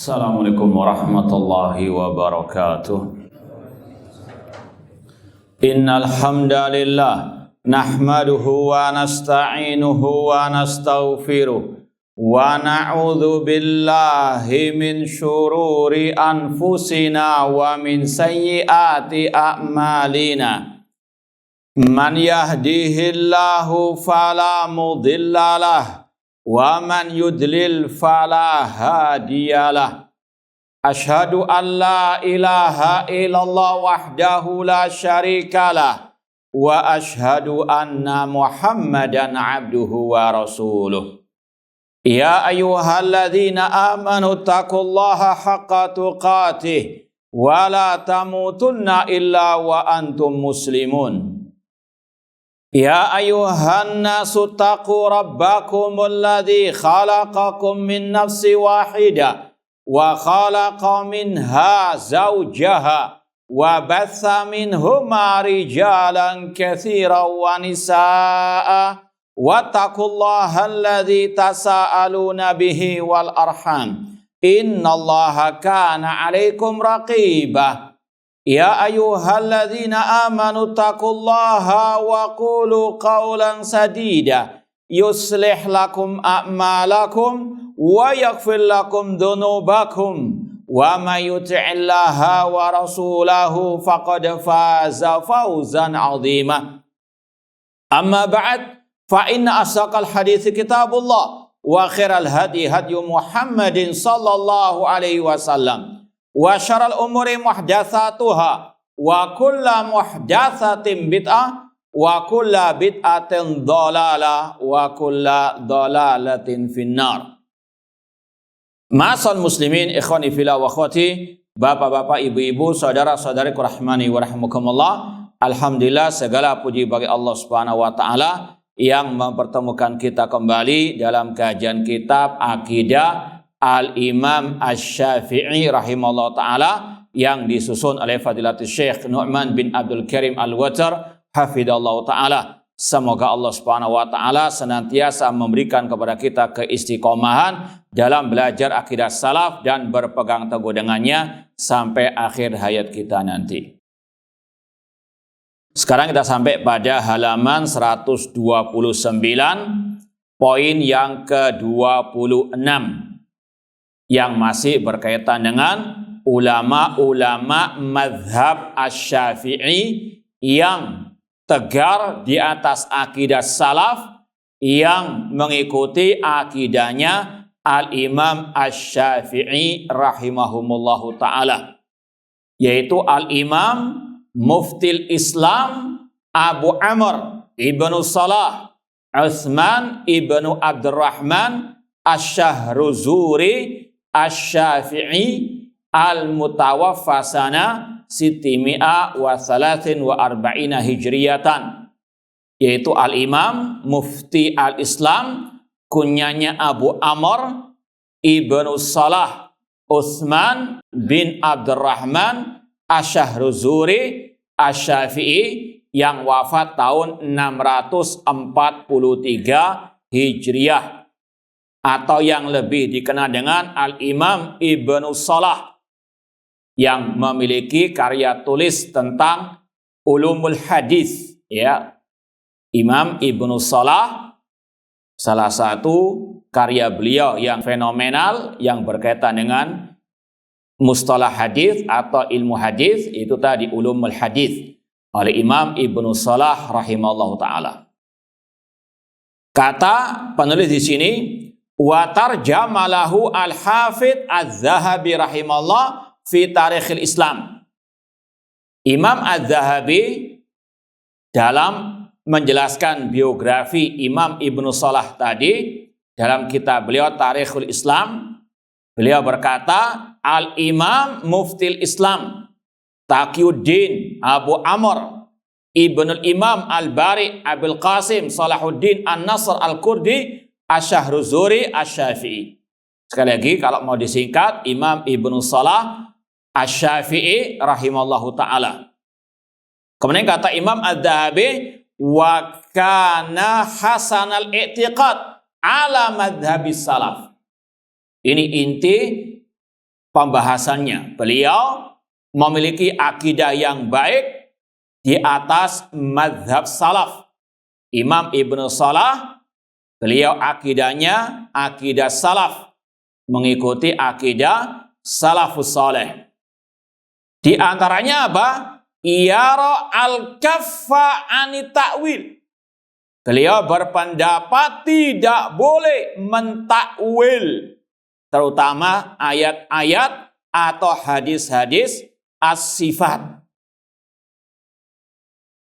Assalamualaikum warahmatullahi wabarakatuh. Innal hamdalillah nahmaduhu wa nasta'inuhu wa nastaghfiruh wa na'udzu billahi min syururi anfusina wa min sayyiati a'malina. Man yahdihillahu fala mudhillalah wa man yudlil fala hadiyalah. Asyhadu an la ilaha illallah wahdahu la syarikalah wa asyhadu anna Muhammadan abduhu wa rasuluh. Ya ayyuhalladzina amanu taqullaha haqqa tuqatih wa la tamutunna illa wa antum muslimun. Ya ayyuhan nasu taqu rabbakumul ladzi khalaqakum min nafsin wahidah wa khalaqa minha zawjaha wa batha minhuma rijalan katsiran wa nisaa'a wattaqullaha alladzi tasaaluna bihi wal arham innallaha kana 'alaikum raqibah. Ya ayyuhalladzina amanu taqullaha wa qulu qawlan sadida yuslih lakum a'malakum wa yaghfir lakum dhunubakum wa may yuti'illaha wa rasulahu faqad faza fawzan 'azima. Amma ba'd, fa inna asdaqal hadithi kitabullah wa khairal hadi hadyu Muhammadin sallallahu alaihi wasallam. Wa syarrul umuri muhdatsatuha wa kullu muhdatsatin bid'ah wa kullu bid'atin dhalalah wa kullu dhalalatin finnar. Ma'asal muslimin ikhwani fillah wa akhwati, bapak-bapak, ibu-ibu, saudara-saudariku rahmani wa rahimakumullah. Alhamdulillah, segala puji bagi Allah Subhanahu wa taala yang mempertemukan kita kembali dalam kajian kitab Aqidah Al-Imam Asy-Syafi'i rahimahullah ta'ala yang disusun oleh Fadilatul Syekh Nu'man bin Abdul Karim Al-Watar hafidhallahu ta'ala. Semoga Allah subhanahu wa ta'ala senantiasa memberikan kepada kita keistiqomahan dalam belajar akidah salaf dan berpegang teguh dengannya sampai akhir hayat kita nanti. Sekarang kita sampai pada halaman 129, poin yang ke-26. Yang masih berkaitan dengan ulama-ulama mazhab Asy-Syafi'i yang tegar di atas akidah salaf, yang mengikuti akidahnya Al-Imam Asy-Syafi'i rahimahumullahu ta'ala, yaitu Al-Imam Muftil Islam Abu Amr ibnu Salah Utsman ibnu Abdurrahman Asy-Syahruzuri Asy-Syafi'i al-mutawaffa sana Sitimi'a wa Thalathin wa Arba'ina Hijriyatan, yaitu Al-Imam Mufti Al-Islam, kunyanya Abu Amr ibnu Salah Utsman bin Abdurrahman Asy-Syahruzuri Asy-Syafi'i yang wafat tahun 643 Hijriyah, atau yang lebih dikenal dengan Al-Imam Ibnu Salah, yang memiliki karya tulis tentang ulumul hadis, ya. Imam Ibnu Salah, salah satu karya beliau yang fenomenal yang berkaitan dengan mustalah hadis atau ilmu hadis, itu tadi ulumul hadis oleh Imam Ibnu Salah rahimahullahu taala. Kata penulis di sini, wa tarjamalahu al-Hafidz Az-Zahabi rahimahullah fi Tarikhil Islam. Imam Az-Zahabi dalam menjelaskan biografi Imam Ibnu Salah tadi dalam kitab beliau Tarikhul Islam, beliau berkata, Al-Imam Muftil Islam Taqiyuddin Abu Amr Ibnul Imam Al-Bari Abul Qasim Salahuddin An-Nasr Al-Kurdi Asy-Syahruzuri Asy-Syafi'i. Sekali lagi kalau mau disingkat, Imam Ibnu Salah Asy-Syafi'i rahimallahu ta'ala. Kemudian kata Imam Az-Zahabi, wa kana hasanal i'tiqad ala madhabis salaf. Ini inti pembahasannya. Beliau memiliki akidah yang baik di atas mazhab salaf. Imam Ibnu Salah, beliau akidahnya akidah salaf, mengikuti akidah salafus saleh. Di antaranya apa? Yara al-kaffa anit ta'wil. Beliau berpendapat tidak boleh mentakwil, terutama ayat-ayat atau hadis-hadis as-sifat.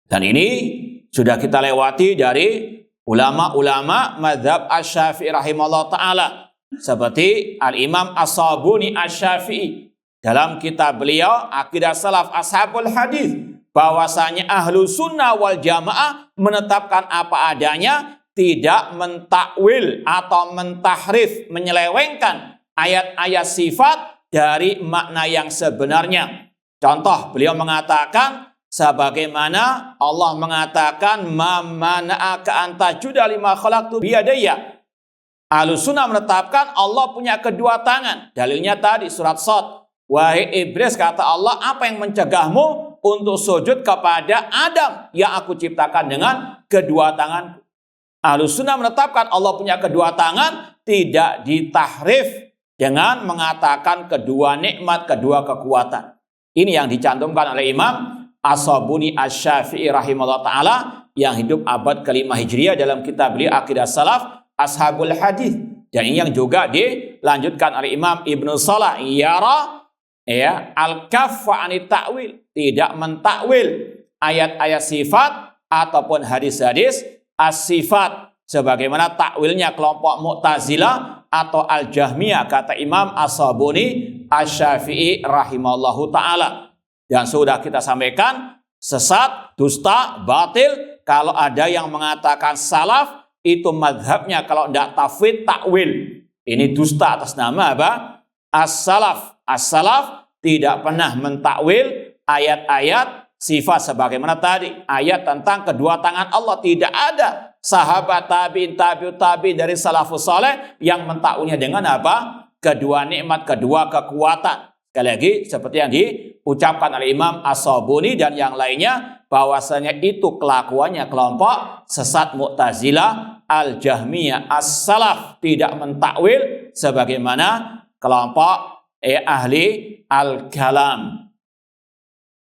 Dan ini sudah kita lewati dari ulama-ulama mazhab Asy-Syafi'i rahimahullah ta'ala. Seperti Al-Imam As-Sabuni Asy-Syafi'i. Dalam kitab beliau, Aqidah Salaf Ashabul Hadis, bahwasanya ahlu sunnah wal jamaah menetapkan apa adanya, tidak mentakwil atau mentahrif, menyelewengkan ayat-ayat sifat dari makna yang sebenarnya. Contoh, beliau mengatakan sebagaimana Allah mengatakan ma mana'aka an tasjuda lima khalaqtu biyadayya. Ahlu sunnah menetapkan Allah punya kedua tangan. Dalilnya tadi surat Shad. Wahai iblis, kata Allah, apa yang mencegahmu untuk sujud kepada Adam yang aku ciptakan dengan kedua tangan? Ahlus sunnah menetapkan Allah punya kedua tangan, tidak ditahrif dengan mengatakan kedua nikmat, kedua kekuatan. Ini yang dicantumkan oleh Imam As-Sabuni Asy-Syafi'i rahimahullah ta'ala yang hidup abad ke-5 Hijriah dalam kitab beliau Aqidah Salaf Ashabul Hadis. Dan ini yang juga dilanjutkan oleh Imam Ibnu Salah, al-kaffa anit ta'wil, tidak mentakwil ayat-ayat sifat ataupun hadis-hadis as-sifat sebagaimana takwilnya kelompok Mu'tazilah atau Al-Jahmiyah, kata Imam As-Sabuni Asy-Syafi'i rahimallahu taala. Dan sudah kita sampaikan, sesat, dusta, batil kalau ada yang mengatakan salaf itu mazhabnya kalau tidak tafwid takwil. Ini dusta atas nama apa? As-salaf. As-salaf tidak pernah mentakwil ayat-ayat sifat sebagaimana tadi. Ayat tentang kedua tangan Allah, tidak ada sahabat tabi'in, tabi'ut tabi'in dari salafus saleh yang mentakwilnya dengan apa? Kedua nikmat, kedua kekuatan. Sekali lagi seperti yang diucapkan oleh Imam As-Sabuni dan yang lainnya, bahwasanya itu kelakuannya kelompok sesat Mu'tazilah, Al-Jahmiyah, As-Salaf, tidak mentakwil sebagaimana kelompok ahli al-kalam.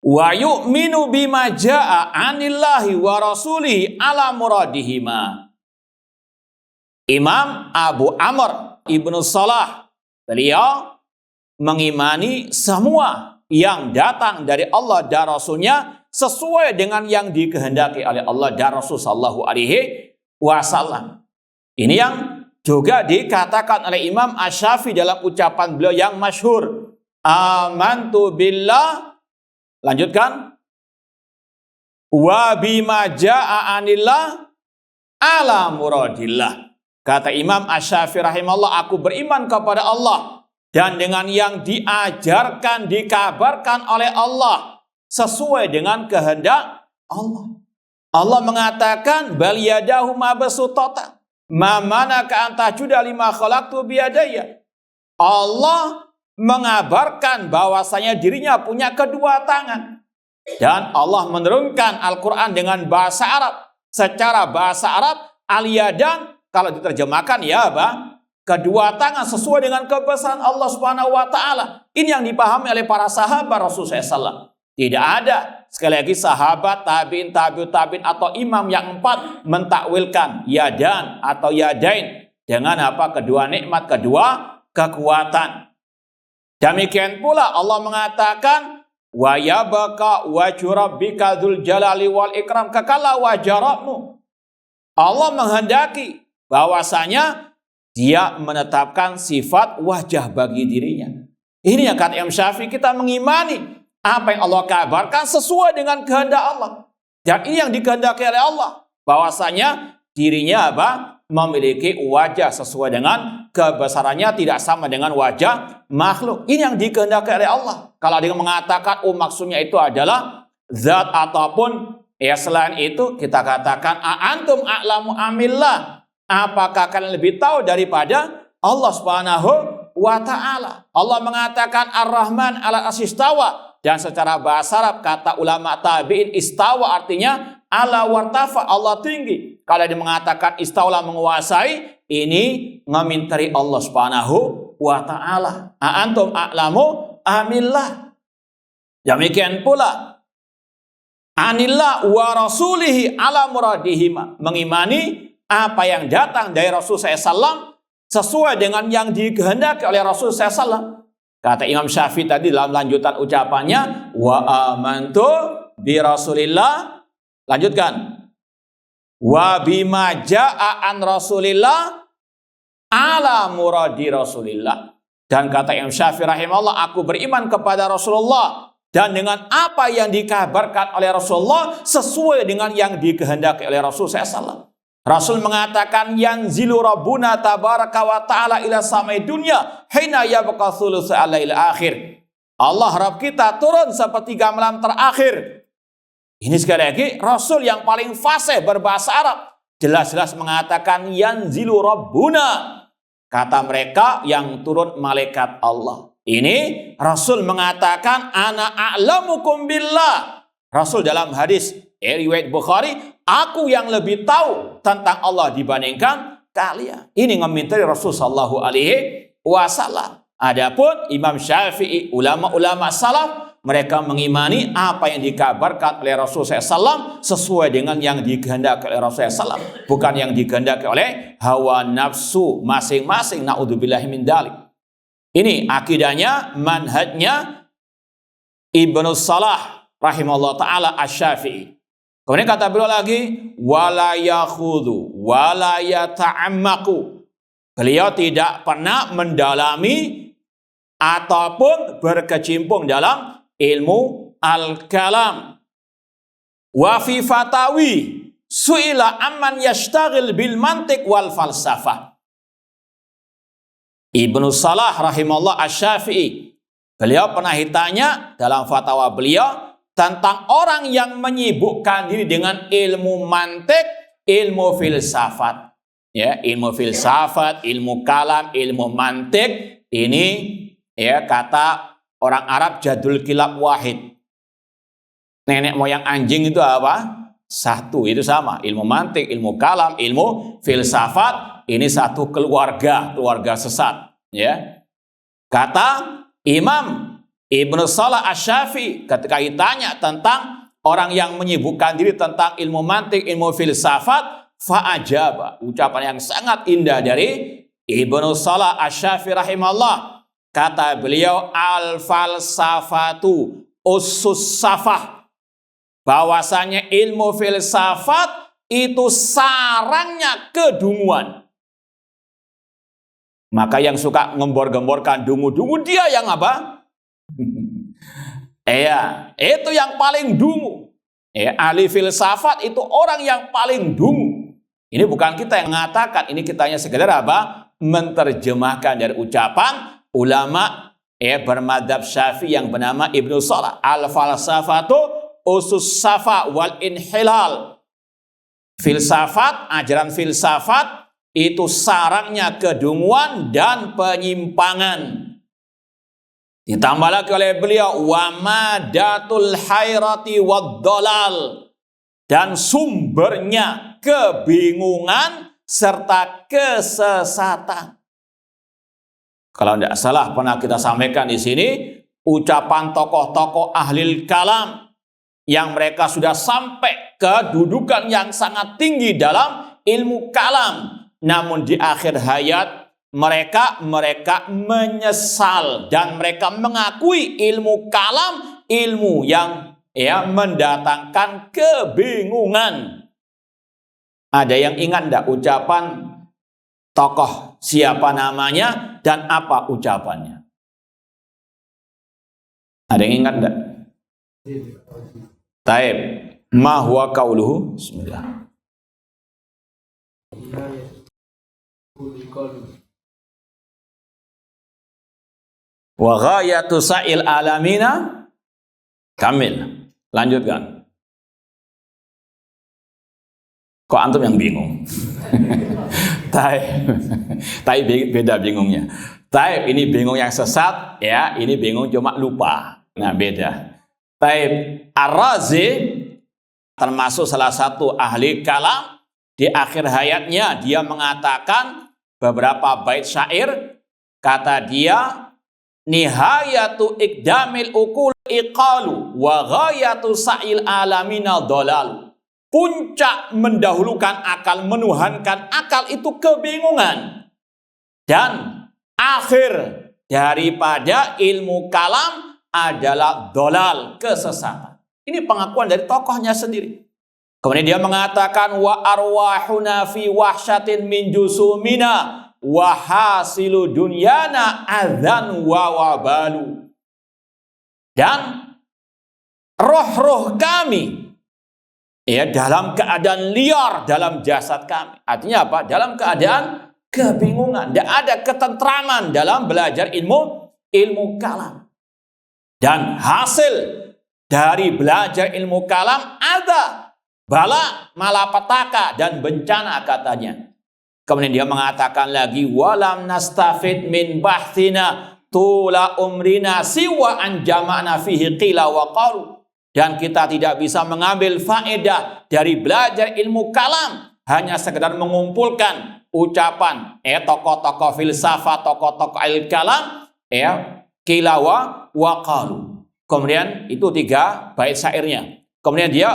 Wa yu'minu bima jaa'a 'anillahi wa rasulihi ala muradihima. Imam Abu Amr Ibnu Salah, beliau mengimani semua yang datang dari Allah dan Rasulnya sesuai dengan yang dikehendaki oleh Allah dan Rasul sallallahu alaihi wasallam. Ini yang juga dikatakan oleh Imam Asy-Syafi'i dalam ucapan beliau yang masyhur. Amantu billah. Lanjutkan. Wa bima jaa'a 'anillah ala muradillah. Kata Imam Asy-Syafi'i rahimahullah, aku beriman kepada Allah dan dengan yang diajarkan, dikabarkan oleh Allah sesuai dengan kehendak Allah. Allah mengatakan bal yadahu mabsutatan. Mamanaka antajuda lima khalaqtu biyadaya. Allah mengabarkan bahwasanya dirinya punya kedua tangan. Dan Allah menurunkan Al-Quran dengan bahasa Arab. Secara bahasa Arab, al-yadan kalau diterjemahkan ya apa? Kedua tangan sesuai dengan kebesaran Allah Subhanahu wa taala. Ini yang dipahami oleh para sahabat Rasulullah SAW. Tidak ada sekali lagi sahabat, tabi'in, tabi'ut tabi'in atau imam yang empat mentakwilkan yadan atau yadain dengan apa? Kedua nikmat, kedua kekuatan. Demikian pula Allah mengatakan wa yabqa wajhu rabbika dzul jalali wal ikram, kekala wajah Rabbmu. Allah menghendaki bahwasanya dia menetapkan sifat wajah bagi dirinya. Ini yang kata Imam Syafi'i, kita mengimani apa yang Allah kabarkan sesuai dengan kehendak Allah. Dan ini yang dikehendaki oleh Allah. Bahwasanya dirinya apa? Memiliki wajah sesuai dengan kebesarannya, tidak sama dengan wajah makhluk. Ini yang dikehendaki oleh Allah. Kalau dia mengatakan maksudnya itu adalah zat ataupun selain itu, kita katakan antum a'lamu amillah. Apakah kalian lebih tahu daripada Allah Subhanahu wa ta'ala. Allah mengatakan Ar-Rahman 'ala asistawa, dan secara bahasa Arab kata ulama tabi'in istawa artinya ala wartafa, Allah tinggi. Kalau dia mengatakan istaula menguasai, ini memintari Allah Subhanahu wa ta'ala. Antum a'lamu amillah. Demikian pula anillah wa rasulihi ala muradihima, mengimani apa yang datang dari Rasul SAW sesuai dengan yang dikehendaki oleh Rasul SAW. Kata Imam Syafi'i tadi dalam lanjutan ucapannya, wa amantu bi Rasulillah. Lanjutkan. Wa bima ja'a an Rasulillah ala muradi Rasulillah. Dan kata Imam Syafi'i rahimahullah, aku beriman kepada Rasulullah dan dengan apa yang dikabarkan oleh Rasulullah sesuai dengan yang dikehendaki oleh Rasul SAW. Rasul mengatakan yanzilu rabbuna tabaraka wa ta'ala ila samai dunya hina yabqa thulutsu al-lail akhir. Allah Rabb kita turun sepertiga malam terakhir. Ini sekali lagi Rasul yang paling fasih berbahasa Arab jelas-jelas mengatakan yanzilu rabbuna. Kata mereka yang turun malaikat Allah. Ini Rasul mengatakan ana a'lamukum billah. Rasul dalam hadis riwayat Bukhari, aku yang lebih tahu tentang Allah dibandingkan kalian. Ini ngomintari Rasul sallallahu alaihi wasallam. Adapun Imam Syafi'i, ulama-ulama salaf, mereka mengimani apa yang dikabarkan oleh Rasul SAW sesuai dengan yang dikehendaki oleh Rasul SAW, bukan yang dikehendaki oleh hawa nafsu masing-masing. Na'udzubillahi min dzalik. Ini akidahnya, manhajnya Ibnu Salah rahimahullah ta'ala asy-Syafi'i. Kemudian kata beliau lagi, wala yakhudhu wala yata'ammaku. Beliau tidak pernah mendalami ataupun berkecimpung dalam ilmu al-kalam. Wa fi fatawi su'ila amman yashtaghil bil mantiq wal falsafah. Ibnu Salah rahimahullah asy-Syafi'i, beliau pernah ditanya dalam fatwa beliau tentang orang yang menyibukkan diri dengan ilmu mantik, ilmu filsafat. Ya, ilmu filsafat, ilmu kalam, ilmu mantik, ini ya kata orang Arab jadul kilab wahid. Nenek moyang anjing itu apa? Satu, itu sama. Ilmu mantik, ilmu kalam, ilmu filsafat, ini satu keluarga sesat. Ya, kata Imam Ibnu Salah asy-Syafi'i ketika ditanya tentang orang yang menyibukkan diri tentang ilmu mantik, ilmu filsafat, fa'ajaba, ucapan yang sangat indah dari Ibnu Salah asy-Syafi'i rahimahullah. Kata beliau, al-falsafatu ussus safah, bahwasanya ilmu filsafat itu sarangnya kedunguan. Maka yang suka ngembor-gemborkan dungu-dungu, dia yang apa? Ya, itu yang paling dungu. Ya, ahli filsafat itu orang yang paling dungu. Ini bukan kita yang mengatakan, ini kita hanya sekedar apa? Menerjemahkan dari ucapan ulama ya bermadzhab Syafi'i yang bernama Ibnu Salah. Al-falsafatu usus safa wal inhilal. Filsafat, ajaran filsafat itu sarangnya kedunguan dan penyimpangan. Ditambah lagi oleh beliau, wa madatul hairati wad dolal, dan sumbernya kebingungan serta kesesatan. Kalau tidak salah pernah kita sampaikan di sini ucapan tokoh-tokoh ahli kalam yang mereka sudah sampai kedudukan yang sangat tinggi dalam ilmu kalam, namun di akhir hayat mereka menyesal dan mereka mengakui ilmu kalam, ilmu yang ya mendatangkan kebingungan. Ada yang ingat enggak ucapan tokoh siapa namanya dan apa ucapannya? Ada yang ingat enggak? Taib. Ma huwa qauluhu? Bismillah. Wa ghayatu sa'il alamina kamil. Lanjutkan. Kok antum yang bingung? Tapi beda bingungnya. Taib ini bingung yang sesat, ya, ini bingung cuma lupa. Nah, beda. Taib Ar-Razi termasuk salah satu ahli kalam, di akhir hayatnya dia mengatakan beberapa bait syair, kata dia, nihayatu iqdamil ukul iqalu wa ghayatu sa'il alamina dhalalu. Puncak mendahulukan akal, menuhankan akal itu kebingungan. Dan akhir daripada ilmu kalam adalah dolal, kesesatan. Ini pengakuan dari tokohnya sendiri. Kemudian dia mengatakan wa arwahuna fi wahsyatin min jusumina wa hasilu dunyana adzan wa wabalu. Dan roh-roh kami, ya, dalam keadaan liar dalam jasad kami. Artinya apa? Dalam keadaan kebingungan, tidak ada ketentraman dalam belajar ilmu kalam. Dan hasil dari belajar ilmu kalam ada bala, malapetaka, dan bencana, katanya. Kemudian dia mengatakan lagi, walam nastafid min bahthina tula umrina siwa an jama'na fihi qila wa qalu. Dan kita tidak bisa mengambil faedah dari belajar ilmu kalam hanya sekedar mengumpulkan ucapan tokoh-tokoh filsafat, tokoh-tokoh ilmu kalam, qila wa qalu. Kemudian itu 3 bait syairnya. Kemudian dia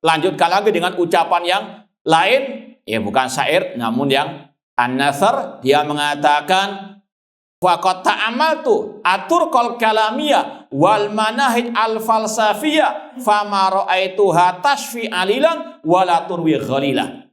lanjutkan lagi dengan ucapan yang lain, bukan syair namun yang an-nasr. Dia mengatakan faqad ta'amaltu aturqal kalamiyah wal manahij al falsafiyah fama ra'aituha tashfi alilan wala turwi ghalilah.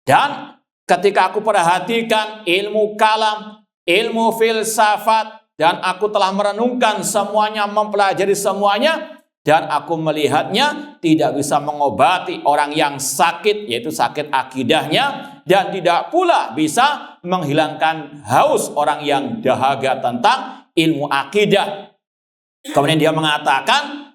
Dan ketika aku perhatikan ilmu kalam, ilmu filsafat, dan aku telah merenungkan semuanya, mempelajari semuanya, dan aku melihatnya tidak bisa mengobati orang yang sakit, yaitu sakit akidahnya, dan tidak pula bisa menghilangkan haus orang yang dahaga tentang ilmu akidah. Kemudian dia mengatakan,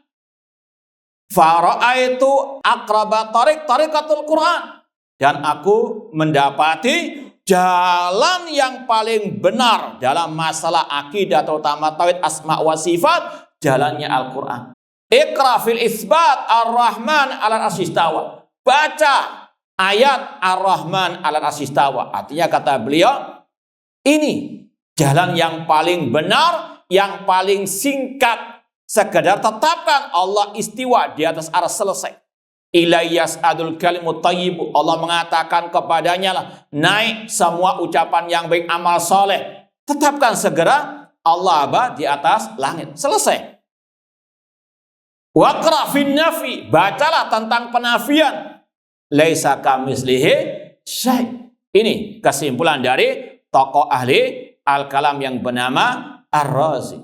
fara'aitu aqraba tariqatul Quran. Dan aku mendapati jalan yang paling benar dalam masalah akidah, terutama tauhid asma wa sifat, jalannya Al-Quran. Iqra fil isbat ar-Rahman ala asistawa. Baca ayat ar-Rahman ala asistawa. Artinya kata beliau, ini jalan yang paling benar, yang paling singkat. Sekedar tetapkan Allah istiwa di atas arsy, selesai. Ilayyas adul kalimut thayyib. Allah mengatakan kepadanya lah, naik semua ucapan yang baik, amal soleh. Tetapkan segera Allah di atas langit. Selesai. Waqra fin nafi. Bacalah tentang penafian. Laisa kamislihi syai'. Ini kesimpulan dari tokoh ahli al-kalam yang bernama Ar-Razi.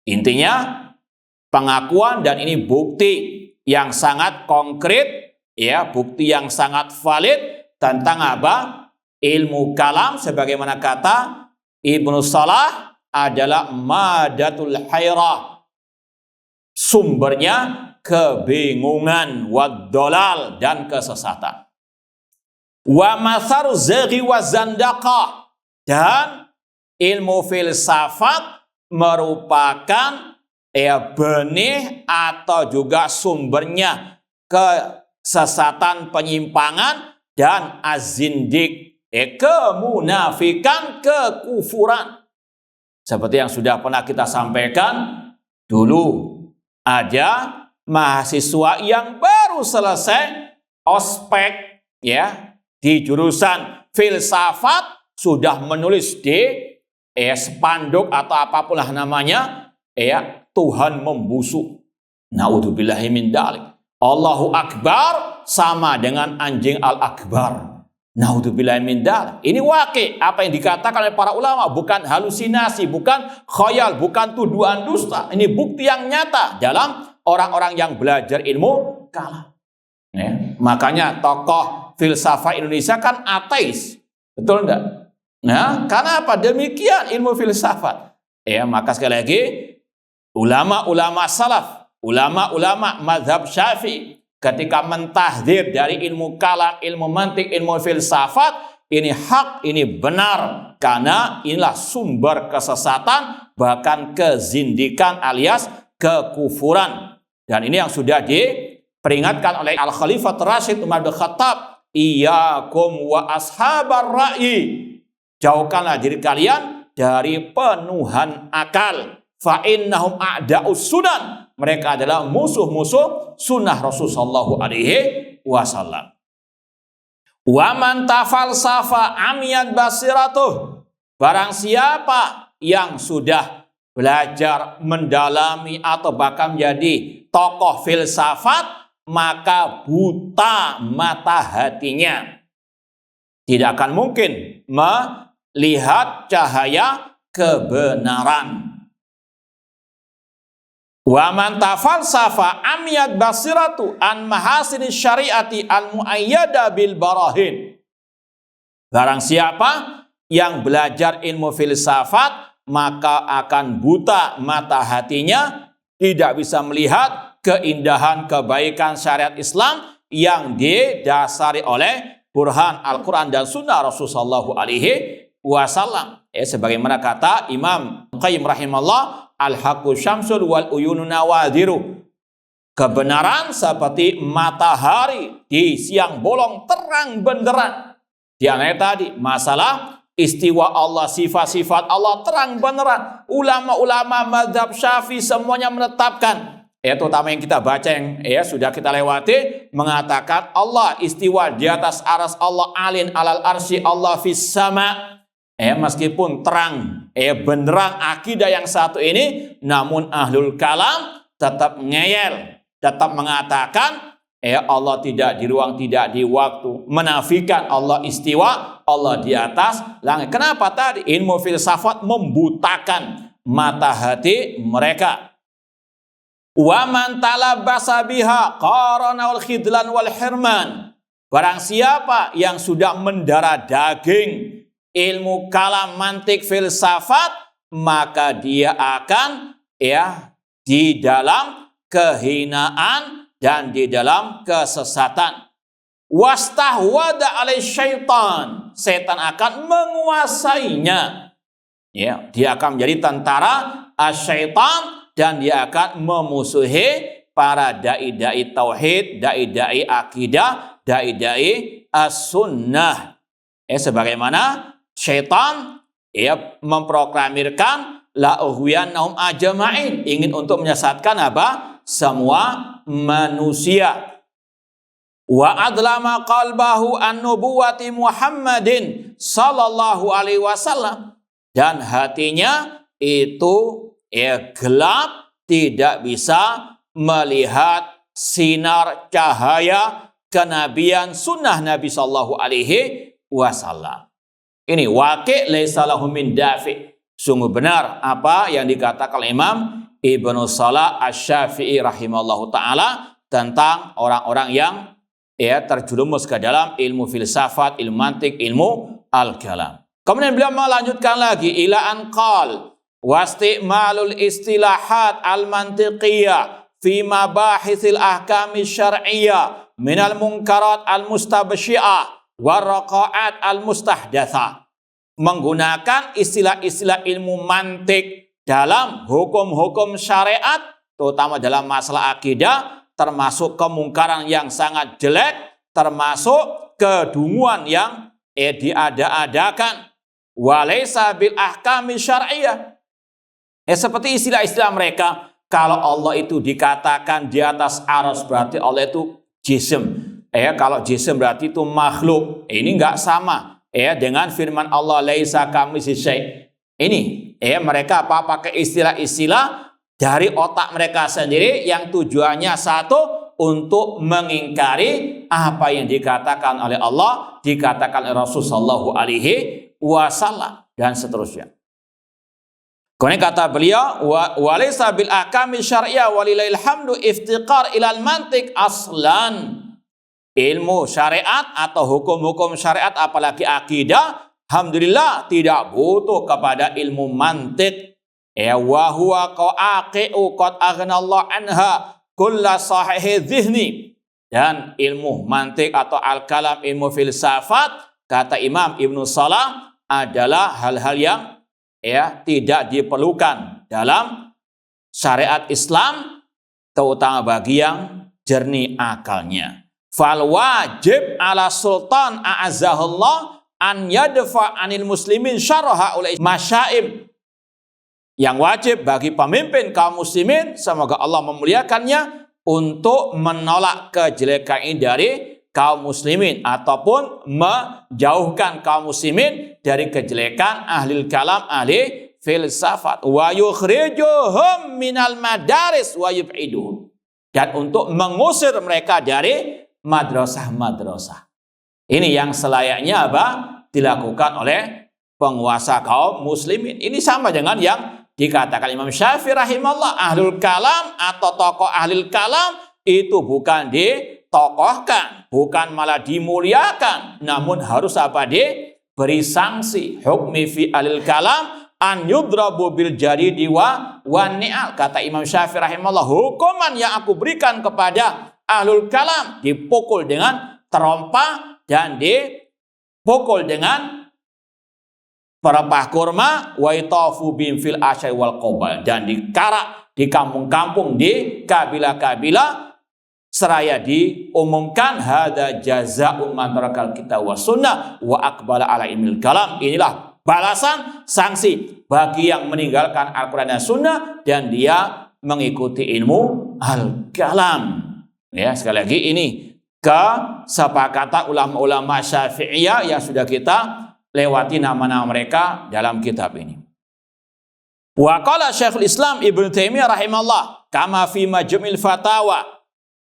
Intinya pengakuan, dan ini bukti yang sangat konkret, bukti yang sangat valid tentang apa? Ilmu kalam, sebagaimana kata Ibnu Salah, adalah madatul hairah. Sumbernya kebingungan, wadolal, dan kesesatan. Wa masaru zaghi wa zandaqah. Dan ilmu filsafat merupakan benih atau juga sumbernya kesesatan, penyimpangan, dan azindik, kemunafikan, kekufuran. Seperti yang sudah pernah kita sampaikan, dulu ada mahasiswa yang baru selesai ospek, di jurusan filsafat, sudah menulis di spanduk atau apapun lah namanya, Tuhan membusuk. Naudzubillahi min dzalik. Allahu Akbar sama dengan anjing al-akbar. Naudzubillahi min dzalik. Ini waqi', apa yang dikatakan oleh para ulama, bukan halusinasi, bukan khayal, bukan tuduhan dusta. Ini bukti yang nyata dalam orang-orang yang belajar ilmu kalam. Makanya tokoh filsafat Indonesia kan ateis. Betul enggak? Nah, karena apa? Demikian ilmu filsafat. Maka sekali lagi, ulama-ulama salaf, ulama-ulama mazhab Syafi'i, ketika mentahdzir dari ilmu kalam, ilmu mantik, ilmu filsafat, ini hak, ini benar. Karena inilah sumber kesesatan, bahkan kezindikan alias kekufuran. Dan ini yang sudah diperingatkan oleh Al-Khalifah Rasyid Umar bin Khattab. Iyyakum wa ashabar ra'yi. Jauhkanlah diri kalian dari penuhan akal. Fa innahum a'da'us sunan. Mereka adalah musuh-musuh sunnah Rasulullah sallallahu alaihi wasallam. Wa man tafalsafa amiyat basiratuh. Barang siapa yang sudah belajar, mendalami atau bahkan menjadi tokoh filsafat, maka buta mata hatinya. Tidak akan mungkin melihat cahaya kebenaran. Wa man tafalsafa amiyat basiratu an mahasini syariati al muayyada bil barahin. Barang siapa yang belajar ilmu filsafat, maka akan buta mata hatinya, tidak bisa melihat keindahan kebaikan syariat Islam yang didasari oleh burhan Al-Quran dan Sunnah Rasulullah SAW. Sebagaimana kata Imam Qayyim rahimahullah, al-haqqu syamsul wal uyunu nawadiru. Kebenaran seperti matahari di siang bolong terang benderang. Di antaranya tadi masalah istiwa Allah, sifat-sifat Allah terang benderang. Ulama-ulama mazhab Syafi'i semuanya menetapkan, terutama yang kita baca yang sudah kita lewati, mengatakan Allah istiwa di atas aras, Allah alin alal arsy, Allah fis sama. Meskipun terang benderang akidah yang satu ini, namun ahlul kalam tetap ngeyel, tetap mengatakan Allah tidak di ruang, tidak di waktu, menafikan Allah istiwa, Allah di atas langit. Kenapa tadi? Ilmu filsafat membutakan mata hati mereka. Wa man talabasa biha qarana wal khidlan wal hirman. Barang siapa yang sudah mendarah daging ilmu kalam, mantik, filsafat, maka dia akan di dalam kehinaan dan di dalam kesesatan. Wastahwada alai syaitan. Setan akan menguasainya. Dia akan menjadi tentara asyaitan dan dia akan memusuhi para dai-dai tauhid, dai-dai akidah, dai-dai as-sunnah. Sebagaimana syaitan memproklamirkan la ughwiyannahum ajma'in, ingin untuk menyesatkan apa? Semua manusia. Wa adlama qalbahu an nubuwati Muhammadin sallallahu alaihi wasallam, dan hatinya itu gelap, tidak bisa melihat sinar cahaya kenabian sunnah Nabi sallallahu alaihi wasallam. Ini waqi' laisa lahu min dafi'. Sungguh benar apa yang dikatakan oleh Imam Ibnu Salah Asy-Syafi'i rahimahullahu taala tentang orang-orang yang terjerumus ke dalam ilmu filsafat, ilmu mantik, ilmu al-kalam. Kemudian beliau melanjutkan lagi, ila an qal wasti'malul istilahat al-mantiqiyah fi mabahithil ahkami syar'iyyah minal munkarat al-mustabsyi'ah waraqa'at al-mustahdatsah. Menggunakan istilah-istilah ilmu mantik dalam hukum-hukum syariat, terutama dalam masalah akidah, termasuk kemungkaran yang sangat jelek, termasuk kedunguan yang diada-adakan. Walaysa bil ahkami syar'iyyah. Seperti istilah-istilah mereka, kalau Allah itu dikatakan di atas aras, berarti Allah itu jism. Kalau jism berarti itu makhluk. Ini enggak sama dengan firman Allah laisa kamitslihi syai'. Ini mereka pakai istilah-istilah dari otak mereka sendiri yang tujuannya satu, untuk mengingkari apa yang dikatakan oleh Allah, dikatakan oleh Rasulullah sallallahu alaihi wasallam dan seterusnya. Kemudian kata beliau, walaysa bil ahkami syar'iyyah walillahil hamdu iftiqar ilal mantik aslan. Ilmu syariat atau hukum-hukum syariat apalagi akidah, alhamdulillah tidak butuh kepada ilmu mantik. Wa huwa qa'i'u qad aghnallahu anha kulla sahihi dhihni. Dan ilmu mantik atau al-kalam, ilmu filsafat kata Imam Ibnu Salah, adalah hal-hal yang tidak diperlukan dalam syariat Islam, terutama bagi yang jernih akalnya. Fal wajib ala sultan a'azzahullah an yadfa anil muslimin syarha ulai masyaib. Yang wajib bagi pemimpin kaum muslimin, semoga Allah memuliakannya, untuk menolak kejelekan ini dari kaum muslimin, ataupun menjauhkan kaum muslimin dari kejelekan ahli kalam, ahli filsafat. Wa yukhrijuhum minal madaris wa yub'iduhum, dan untuk mengusir mereka dari madrasah-madrasah. Ini yang selayaknya dilakukan oleh penguasa kaum muslimin. Ini sama dengan yang dikatakan Imam Syafi'i rahimahullah, ahlul kalam atau tokoh ahlul kalam itu bukan ditokohkan, bukan malah dimuliakan, namun harus diberi sanksi. Hukmi fi ahlil kalam an yudrabu bil jaridi wa ni'al. Kata Imam Syafi'i rahimahullah, hukuman yang aku berikan kepada ahlul kalam dipukul dengan terompa dan dipukul dengan perempah kurma, wa itafu bim fil asyai wal qobal, dan dikarak di kampung-kampung, di kabilah-kabilah, seraya diumumkan hada jazaa'u man tarakal kitab wa sunnah wa aqbala ala ilmil kalam. Inilah balasan, sanksi bagi yang meninggalkan Al-Quran dan Sunnah dan dia mengikuti ilmu al-kalam. Ya, sekali lagi ini kesepakatan ulama-ulama Syafi'iyah yang sudah kita lewati nama-nama mereka dalam kitab ini. Wa qala Syekhul Islam Ibnu Taimiyah rahimahullah kama fi Majmu'il Fatawa.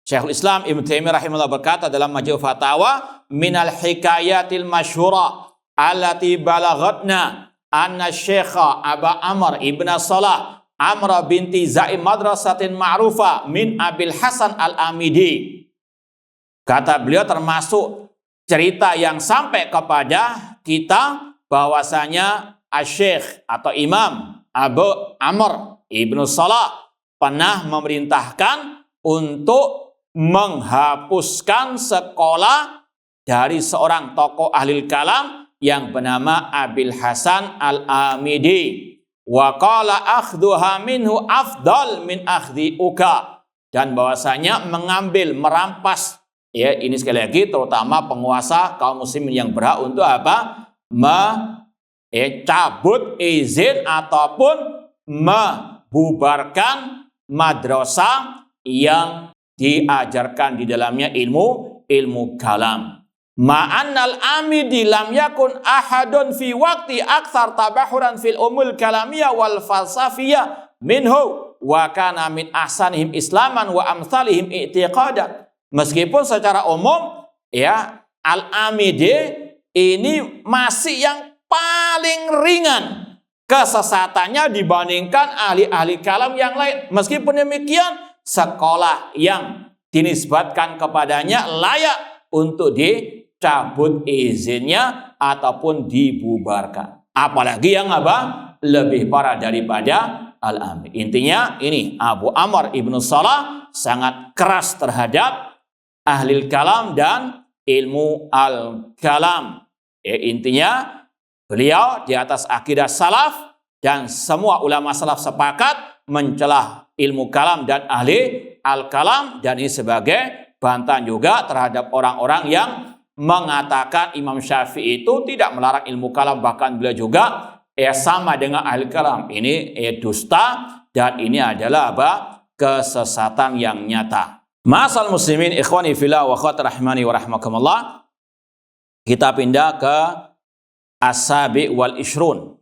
Syekhul Islam Ibnu Taimiyah rahimahullah berkata dalam Majmu' Fatawa, minal hikayatil masyhura allati balaghatna anna Syekha Aba Amr Ibn Salah Amra binti Zaim madrasatin ma'rufa min Abil Hasan Al-Amidi. Kata beliau, termasuk cerita yang sampai kepada kita bahwasanya Asy-Syaikh atau Imam Abu Amr Ibn Salah pernah memerintahkan untuk menghapuskan sekolah dari seorang tokoh ahli kalam yang bernama Abil Hasan Al-Amidi. Wa qala akhdhuha minhu afdal min akhdhi uka, dan bahwasanya mengambil, merampas, ya ini sekali lagi terutama penguasa kaum muslimin yang berhak untuk cabut izin ataupun membubarkan madrasah yang diajarkan di dalamnya ilmu kalam. Ma'annal amidi lam yakun ahadun fi waqti akthar tabahuran fil umul kalamiyah wal falsafiyah minhu wa kana min ahsanihim islaman wa amsalihim i'tiqadan. Meskipun secara umum ya Al-Amidi ini masih yang paling ringan kesesatannya dibandingkan ahli-ahli kalam yang lain. Meskipun demikian, sekolah yang dinisbatkan kepadanya layak untuk dicabut izinnya ataupun dibubarkan. Apalagi yang lebih parah daripada Al-Amidi. Intinya ini Abu Amr Ibn Salah sangat keras terhadap ahli kalam dan ilmu al-kalam. Intinya beliau di atas akidah salaf, dan semua ulama salaf sepakat mencelah ilmu kalam dan ahli al-kalam, dan ini sebagai bantahan juga terhadap orang-orang yang mengatakan Imam Syafi'i itu tidak melarang ilmu kalam, bahkan beliau juga sama dengan ahli kalam. Ini dusta, dan ini adalah kesesatan yang nyata. Ma'asal muslimin ikhwani fillah wa akhwati rahimani wa rahmakumullah. Kita pindah ke as-sabi wal ishrun.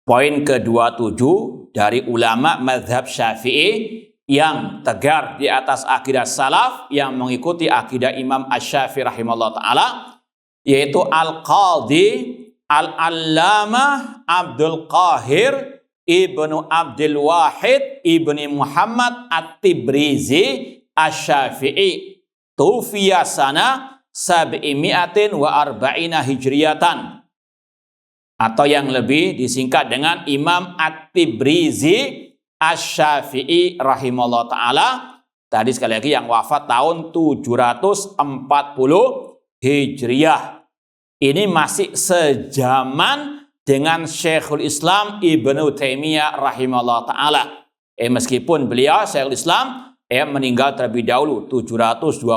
Poin ke-27 dari ulama mazhab Syafi'i yang tegar di atas akidah salaf, yang mengikuti akidah Imam Asy-Syafi'i rahimahullah taala, yaitu Al-Qadhi Al-Allamah Abdul Qahir Ibnu Abdul Wahid Ibni Muhammad At-Tibrizi Asy-Syafi'i, tufiya sana 740 hijriyatan, atau yang lebih disingkat dengan Imam At-Tibrizi Asy-Syafi'i rahimahullah ta'ala. Tadi sekali lagi yang wafat tahun 740 Hijriyah. ini masih sejaman dengan Syekhul Islam Ibnu Taimiyah rahimahullah ta'ala. Meskipun beliau Syekhul Islam meninggal terlebih dahulu 728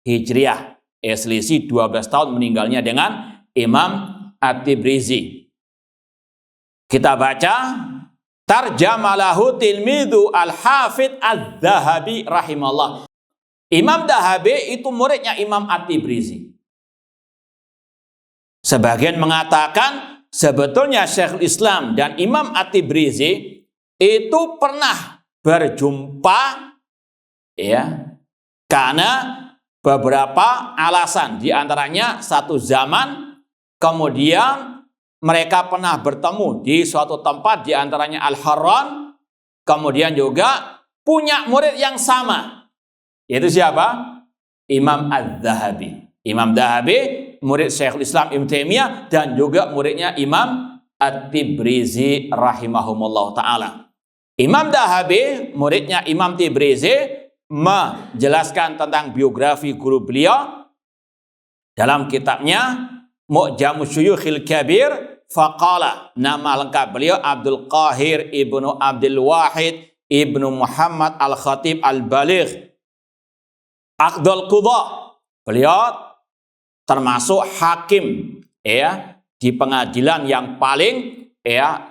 Hijriah. Selisih 12 tahun meninggalnya dengan Imam At-Tibrizi. Kita baca tarjamalahu tilmidu al-Hafidh Az-Zahabi rahimahullah. Imam Dahabi itu muridnya Imam At-Tibrizi. Sebagian mengatakan sebetulnya Syekhul Islam dan Imam At-Tibrizi itu pernah berjumpa karena beberapa alasan. Di antaranya satu zaman kemudian mereka pernah bertemu di suatu tempat, di antaranya Al-Harran. Kemudian juga punya murid yang sama. Yaitu siapa? Imam Az-Zahabi. Imam Zahabi, murid Syekhul Islam Ibnu Taimiyah, dan juga muridnya Imam At-Tibrizi rahimahumullah ta'ala. Imam Zahabi, muridnya Imam Tibrizi, menjelaskan tentang biografi guru beliau dalam kitabnya Mu'jamus Syuyukhil Kabir. Faqala, nama lengkap beliau Abdul Qahir Ibnu Abdul Wahid Ibnu Muhammad Al-Khatib Al-Baligh Aqdul Qudha. Beliau termasuk hakim di pengadilan yang paling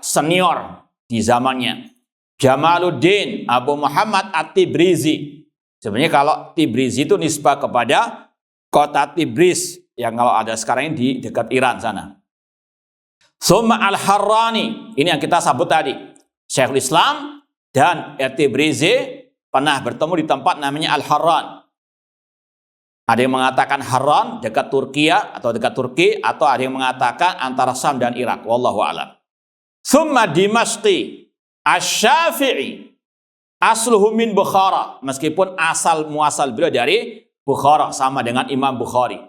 senior di zamannya. Jamaluddin Abu Muhammad At-Tibrizi. Sebenarnya kalau Tibrizi itu nisbah kepada kota Tibris yang kalau ada sekarang ini di dekat Iran sana. Summa Al-Harrani, ini yang kita sebut tadi. Syekhul Islam dan At-Tibrizi pernah bertemu di tempat namanya Al-Harran. Ada yang mengatakan Harran dekat Turki atau dekat Turki, atau ada yang mengatakan antara Sam dan Irak. Wallahu a'lam. Summa Dimashqi Asy-Syafi'i asluhu min Bukhara, meskipun asal muasal beliau dari Bukhara sama dengan Imam Bukhari.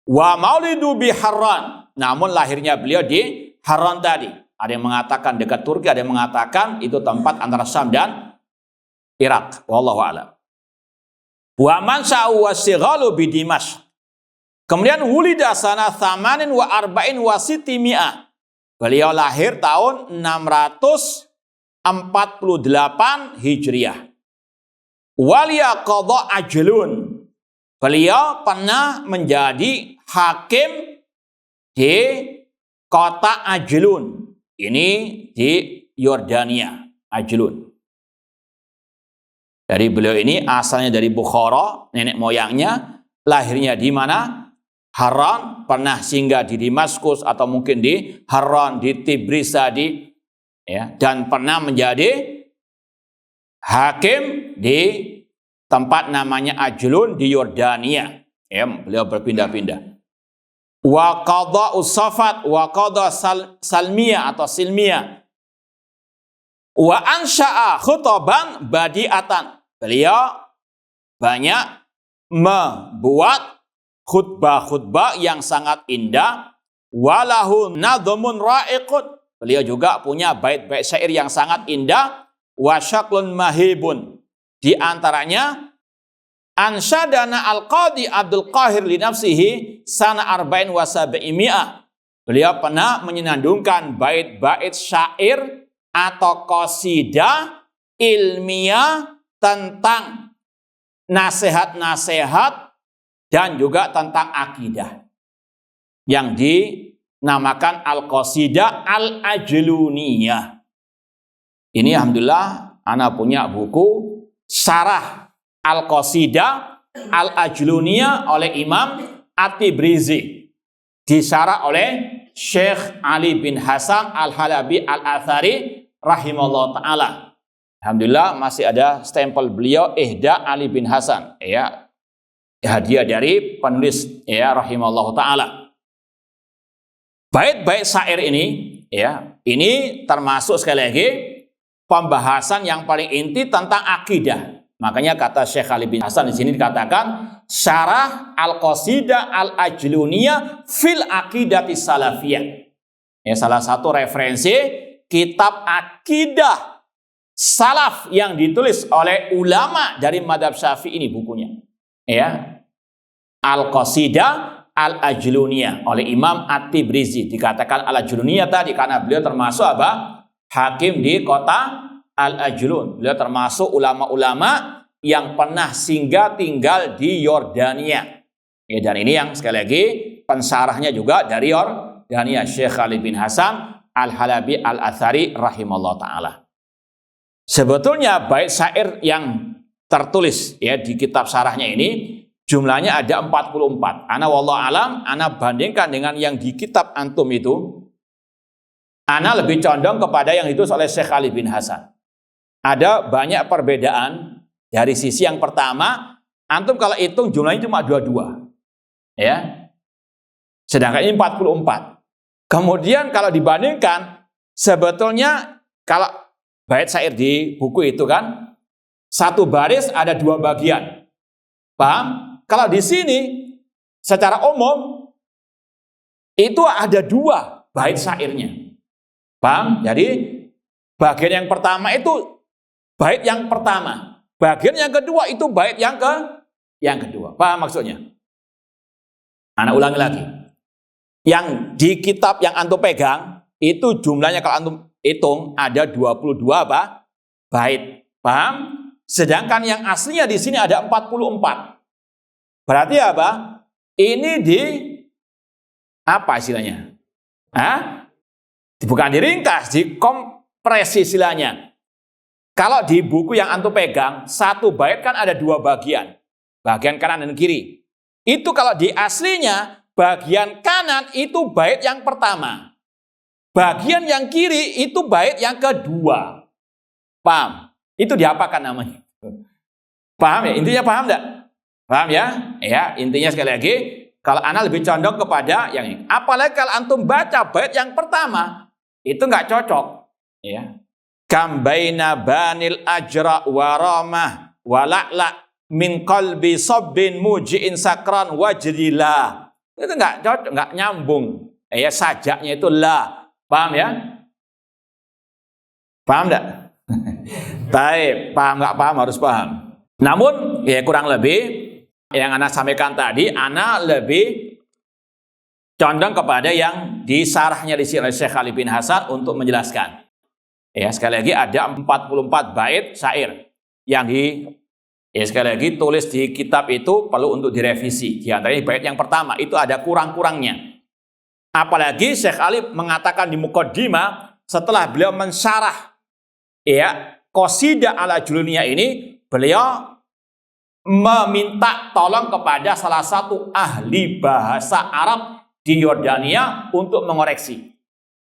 Wa maulidu bi Harran, namun lahirnya beliau di Harran tadi. Ada yang mengatakan dekat Turki, ada yang mengatakan itu tempat antara Syam dan Irak. Wallahu a'lam. Wa man sa'u wasighalu bi Dimashq. Kemudian wulida sana 48 wa 600. Beliau lahir tahun 648 Hijriah. Waliya qadha ajlun. Beliau pernah menjadi hakim di kota Ajlun. Ini di Yordania, Ajlun. Dari beliau ini asalnya dari Bukhara, nenek moyangnya. Lahirnya di mana? Harran, pernah singgah di Damaskus atau mungkin di Harran, di Tibris tadi, dan pernah menjadi hakim di tempat namanya Ajlun di Yordania. Beliau berpindah-pindah. Wa qadha usafat wa qadha salmiyah atau silmiyah. Wa ansha'a khutaban badi'atan. Beliau banyak membuat khutbah-khutbah yang sangat indah. Walahu nadhamun ra'iqun. Beliau juga punya bait-bait syair yang sangat indah. Wa syaklun mahibun. Di antaranya ansyadana al-qadi Abdul Qahir li nafsihi sana arba'in wa sab'imi'ah. Beliau pernah menyenandungkan bait-bait syair atau qasidah ilmiah tentang nasihat-nasihat dan juga tentang akidah yang dinamakan al-qasidah al-ajluniyah. Ini alhamdulillah ana punya buku syarah al-qasidah al-ajluniyah oleh Imam At-Tibrizi, disyarah oleh Syekh Ali bin Hasan Al-Halabi Al-Athari rahimahullah ta'ala. Alhamdulillah masih ada stempel beliau Ihda Ali bin Hasan, hadiah dari penulis rahimahullah ta'ala. Bait-bait syair ini ini termasuk sekali lagi pembahasan yang paling inti tentang akidah. Makanya kata Syekh Ali bin Hasan di sini dikatakan syarah al-qasidah al-ajluniyah fil aqidati salafiyah. Salah satu referensi kitab akidah salaf yang ditulis oleh ulama dari madhab Syafi'i ini bukunya. Al-qasidah Al-Ajluniyah oleh Imam At-Tibrizi. Dikatakan Al-Ajluniyah tadi karena beliau termasuk apa? Hakim di kota Al-Ajlun. Beliau termasuk ulama-ulama yang pernah singgah tinggal di Yordania. Ya, dan ini yang sekali lagi pensarahnya juga dari Yordania, Syekh Ali bin Hasan Al-Halabi Al-Athari rahimallahu taala. Sebetulnya bait syair yang tertulis ya di kitab sarahnya ini jumlahnya ada 44. Ana wallahu alam, ana bandingkan dengan yang di kitab antum itu, ana lebih condong kepada yang ditulis oleh Syekh Ali bin Hasan. Ada banyak perbedaan dari sisi yang pertama, antum kalau hitung jumlahnya cuma 22. Ya. Sedangkan ini 44. Kemudian kalau dibandingkan, sebetulnya kalau bait syair di buku itu kan satu baris ada 2 bagian. Paham? Kalau di sini secara umum itu ada 2 bait syairnya. Paham? Jadi bagian yang pertama itu bait yang pertama. Bagian yang kedua itu bait yang kedua. Paham maksudnya? Anak ulangi lagi. Yang di kitab yang antum pegang itu jumlahnya kalau antum hitung ada 22 apa? Bait. Paham? Sedangkan yang aslinya di sini ada 44. Berarti apa? Ini di apa istilahnya? Bukan diringkas, dikompresi istilahnya. Kalau di buku yang antum pegang, satu bait kan ada 2 bagian. Bagian kanan dan kiri. Itu kalau di aslinya, bagian kanan itu bait yang pertama. Bagian yang kiri itu bait yang kedua. Paham? Itu diapakan namanya? Paham ya? Intinya paham enggak? Paham ya? Ya, intinya sekali lagi, kalau ana lebih condong kepada yang ini. Apalagi kalau antum baca bait yang pertama, itu enggak cocok. Ya. Kambaina banil ajra waramah wala'la min qalbi sabbin muji'in sakran wajrila. Itu enggak cocok, enggak nyambung. Ya, sajaknya itu la. Paham ya? Paham enggak? Baik, paham enggak paham harus paham. Namun ya kurang lebih yang ana sampaikan tadi, ana lebih condong kepada yang disarahnya di sini oleh Syekh Ali bin Hasan untuk menjelaskan. Ya, sekali lagi ada 44 bait syair yang sekali lagi tulis di kitab itu perlu untuk direvisi. Di antaranya bait yang pertama itu ada kurang-kurangnya. Apalagi Syekh Ali mengatakan di muqaddimah setelah beliau mensyarah qasidah Al-Ajluniyah ini, beliau meminta tolong kepada salah satu ahli bahasa Arab di Yordania untuk mengoreksi.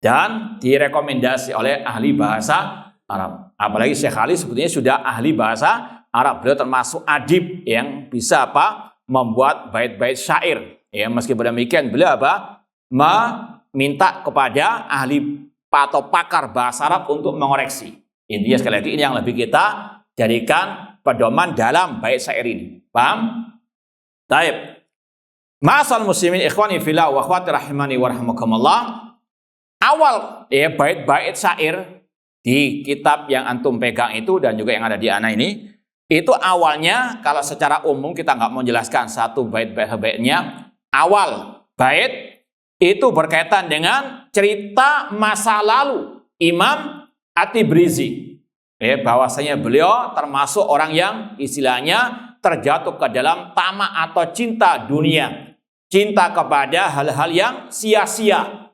Dan direkomendasi oleh ahli bahasa Arab. Apalagi Syekh Ali sebetulnya sudah ahli bahasa Arab. Beliau termasuk adib yang bisa membuat bait-bait syair. Ya, meskipun demikian beliau meminta kepada ahli atau pakar bahasa Arab untuk mengoreksi. Intinya sekali lagi ini yang lebih kita jadikan pedoman dalam bait syair ini. Paham? Baik. Ma'asal muslimin ikhwani fillah wa akhwati rahimani wa rahimakumullah. Awal bait-bait syair di kitab yang antum pegang itu dan juga yang ada di ana ini, itu awalnya kalau secara umum kita nggak mau jelaskan satu bait-baitnya. Awal bait itu berkaitan dengan cerita masa lalu Imam At-Tibrizi. Bahwasanya beliau termasuk orang yang istilahnya terjatuh ke dalam tamak atau cinta dunia, cinta kepada hal-hal yang sia-sia.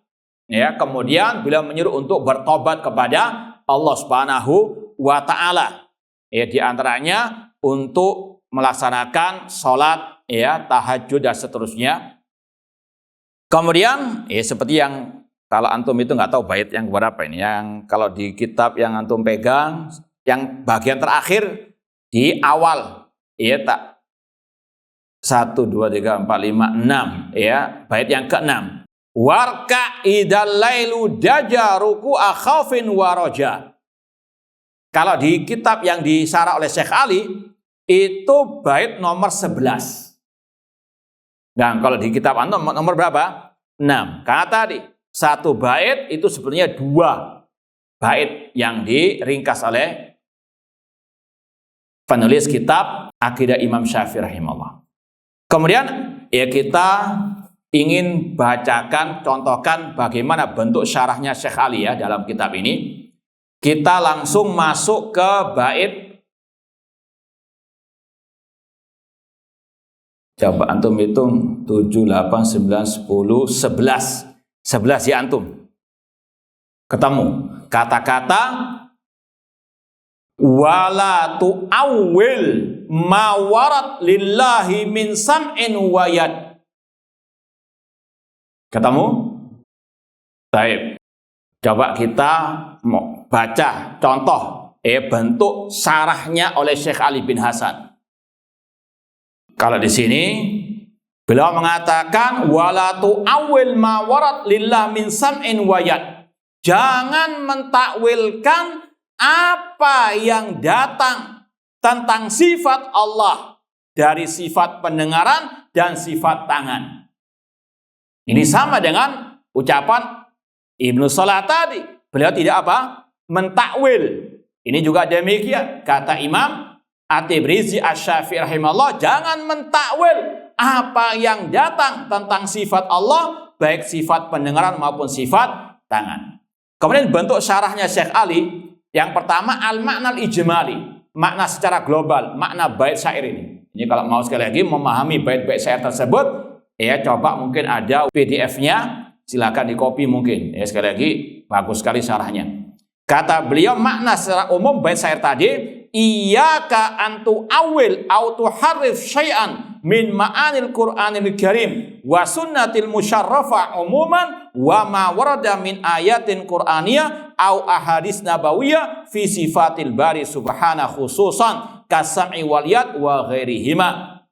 Ya, kemudian beliau menyuruh untuk bertobat kepada Allah Subhanahu wa taala. Ya, di antaranya untuk melaksanakan sholat, tahajud dan seterusnya. Kemudian, seperti yang kalau antum itu nggak tahu bait yang berapa ini, yang kalau di kitab yang antum pegang, yang bagian terakhir di awal, 1, 2, 3, 4, 5, 6, bait yang ke-6. Warka idal lailu dajaruku akhafin waroja. Kalau di kitab yang disarah oleh Syekh Ali itu bait nomor 11. Dan kalau di kitab antum nomor berapa? 6. Karena tadi satu bait itu sebenarnya 2 bait yang diringkas oleh penulis kitab Aqidah Imam Syafi'i rahimahullah. Kemudian kita ingin bacakan, contohkan bagaimana bentuk syarahnya Syekh Ali ya dalam kitab ini. Kita langsung masuk ke bait. Coba antum hitung 7, 8, 9, 10, 11. 11 ya antum. Ketemu kata-kata wala tu'awwil ma warat lillahi min sam'in wa yad. Ketemu? Baik. Coba kita mau baca contoh bentuk syarahnya oleh Syekh Ali bin Hasan. Kalau di sini beliau mengatakan wala tu'awwil ma warat lillah min sam'in wa yad. Jangan mentakwilkan apa yang datang tentang sifat Allah dari sifat pendengaran dan sifat tangan. Ini sama dengan ucapan Ibnu Salah tadi. Beliau tidak apa? Mentakwil. Ini juga demikian. Kata Imam At-Tibrizi Asy-Syafi'i rahimahullah, jangan mentakwil apa yang datang tentang sifat Allah, baik sifat pendengaran maupun sifat tangan. Kemudian bentuk syarahnya Syekh Ali, yang pertama al-makna al-ijmali, makna secara global, makna bait syair ini. Ini kalau mau sekali lagi memahami bait-bait syair tersebut, ya coba mungkin ada PDF-nya, silakan di copy mungkin. Ya sekali lagi bagus sekali syarahnya. Kata beliau makna secara umum bait syair tadi, iyyaka antu awil au tuharrif syai'an min ma'anil Qur'anil Karim wa sunnatil musyarrafah umuman wa ma warada min ayatin Qur'aniyah au ahadits nabawiyah fi sifatil bari subhanahu khususan kasam'i wal yad wa ghairihima.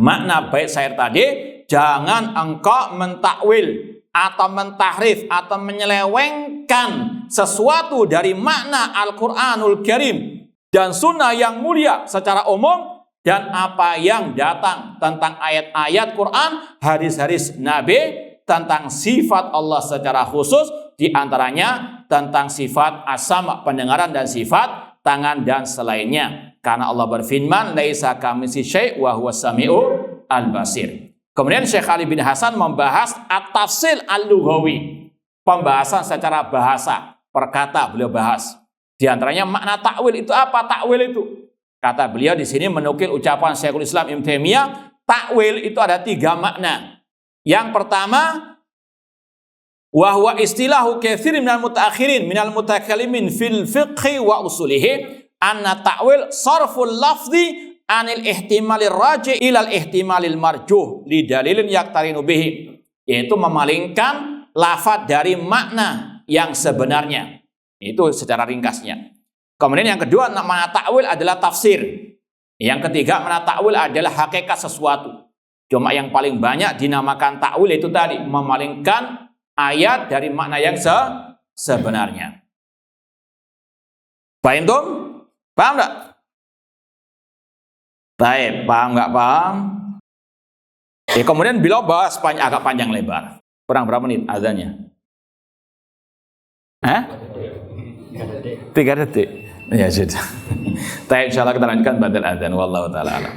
Makna bait syair tadi, jangan engkau mentakwil atau mentahrif atau menyelewengkan sesuatu dari makna Al-Qur'anul Karim dan sunnah yang mulia secara umum, dan apa yang datang tentang ayat-ayat Quran, hadis-hadis Nabi tentang sifat Allah secara khusus, diantaranya tentang sifat as-sama' pendengaran dan sifat tangan dan selainnya. Karena Allah berfirman, laisa kamitslihi syai' wa huwas sami'ul al-basir. Kemudian Syekh Ali bin Hasan membahas at-tafsil al-lughawi, pembahasan secara bahasa, perkata beliau bahas. Di antaranya makna takwil itu apa? Takwil itu, kata beliau di sini menukil ucapan Syekhul Islam Ibnu Taimiyah, takwil itu ada 3 makna. Yang pertama, wa huwa istilahu katsirin minal mutaakhirin minal mutakallimin fil fiqhi wa usulihi, anna ta'wil sarful lafzi anil ihtimalir raji ilal ihtimalil marjuh li dalilin yaktarinu bihi, yaitu memalingkan lafaz dari makna yang sebenarnya. Itu secara ringkasnya. Kemudian yang kedua, makna ta'wil adalah tafsir. Yang ketiga, makna ta'wil adalah hakikat sesuatu. Cuma yang paling banyak dinamakan ta'wil itu tadi, memalingkan ayat dari makna yang sebenarnya. Paham tuh? Paham enggak? Baik, paham enggak paham? Kemudian beliau bahas agak panjang lebar. Kurang berapa menit azannya? 3 detik. Ya sudah. Baik, insyaallah kita lanjutkan ba'dal adzan, wallahu taala alam.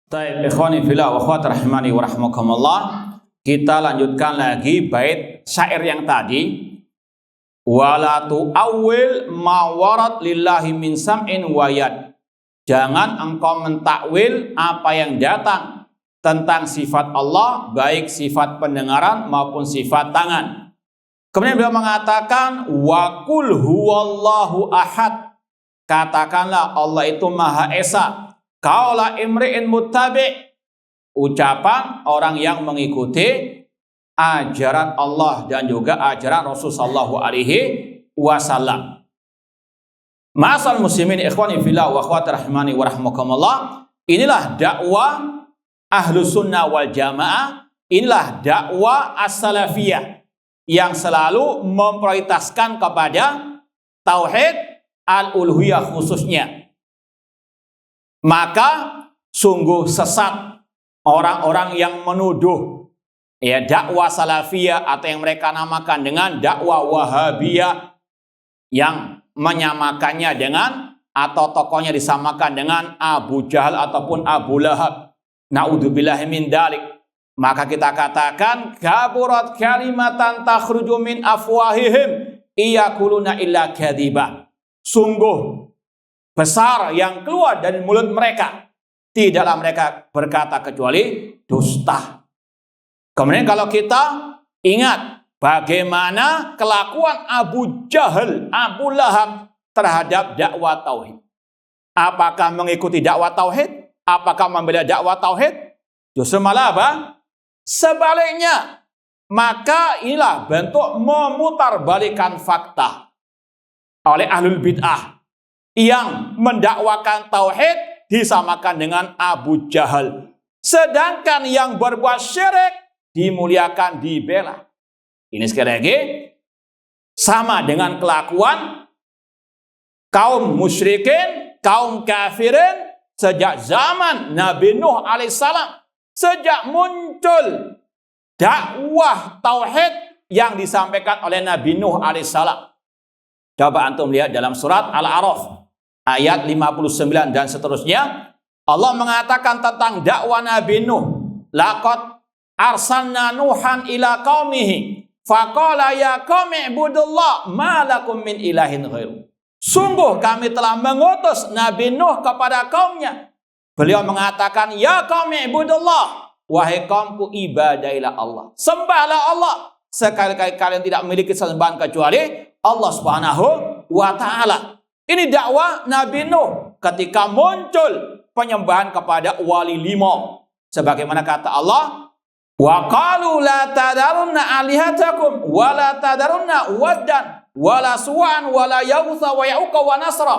Baik, ikhwani fillah wa akhwat rahimani wa rahmakumullah. Kita lanjutkan lagi bait syair yang tadi. Wala tu'awwil ma warat lillahi min sam'in wa yad. Jangan engkau mentakwil apa yang datang tentang sifat Allah, baik sifat pendengaran maupun sifat tangan. Kemudian beliau mengatakan wa qul huwallahu ahad. Katakanlah Allah itu Maha Esa. Qaula imri'in muttabi'. Ucapan orang yang mengikuti ajaran Allah dan juga ajaran Rasul sallallahu alaihi wasallam. Ma'asal muslimin ikhwani fillah wa akhwati rahimani wa rahmakumullah. Inilah dakwah Ahlus Sunnah wal Jamaah. Inilah dakwah as-salafiyah yang selalu memprioritaskan kepada tauhid al-uluhiyah khususnya. Maka sungguh sesat orang-orang yang menuduh dakwah salafiyah atau yang mereka namakan dengan dakwah wahabiyah, yang menyamakannya dengan atau tokohnya disamakan dengan Abu Jahal ataupun Abu Lahab. Naudzubillahi min dalik. maka kita katakan kaburat kalimatan takhruju min afwahihim iyakuluna illa kadhiba. Sungguh besar yang keluar dari mulut mereka, tidaklah mereka berkata kecuali dusta. Kemudian kalau kita ingat bagaimana kelakuan Abu Jahal, Abu Lahab terhadap dakwah tauhid. Apakah mengikuti dakwah tauhid? Apakah membela dakwah tauhid? Justru malah apa? Sebaliknya. Maka inilah bentuk memutarbalikkan fakta oleh ahlul bid'ah yang mendakwakan tauhid disamakan dengan Abu Jahal. Sedangkan yang berbuat syirik dimuliakan, dibela. Ini sekali lagi sama dengan kelakuan kaum musyrikin, kaum kafirin sejak zaman Nabi Nuh alaihissalam. Sejak muncul dakwah tauhid yang disampaikan oleh Nabi Nuh alaihissalam. Coba antum lihat dalam surat Al-A'raf ayat 59 dan seterusnya. Allah mengatakan tentang dakwah Nabi Nuh. Laqad arsalna Nuhan ila qaumihi faqala ya qaumi ibudullah ma lakum min ilahin ghairu. Sungguh kami telah mengutus Nabi Nuh kepada kaumnya. Beliau mengatakan ya qaumi ibudullah, wahai kaumku ibadailah Allah. Sembahlah Allah. Sekali-kali kalian tidak memiliki sesembahan kecuali Allah Subhanahu wa taala. Ini dakwah Nabi Nuh ketika muncul penyembahan kepada wali limo. Sebagaimana kata Allah, wa qalu la tadarunna alihatakum wa la tadarunna waddan wa la su'an wa la yaghutha wa ya'uqa wa nasra.